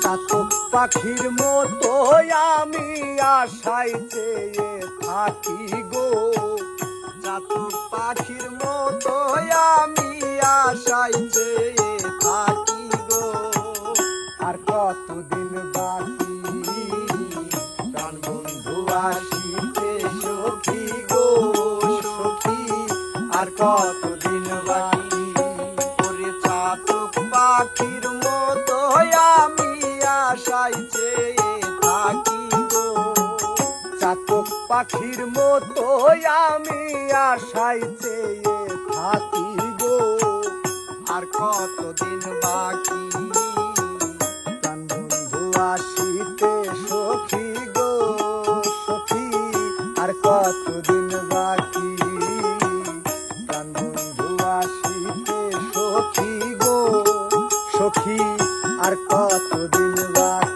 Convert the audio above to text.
চাতক পাখির মতো আমি আশায় চেয়ে থাকি গো, চাতক পাখির মতো আমি আশায় চেয়ে থাকি গো। আর কতদিন বাকি প্রাণ বন্ধু আসিতে সখী গো সখী, আর কতদিন বাকি। ওরে চাতক পাখির মতো আমি আশায় চেয়ে থাকি গো, চাতক পাখির মতো আমি আশায় চেয়ে থাকি গো। আর কতদিন বাকি প্রাণ বন্ধু আসিতে সখী গো সখী, আর কতদিন বাকি প্রাণ বন্ধু আসিতে সখী গো সখী, আর কতদিন বাকি।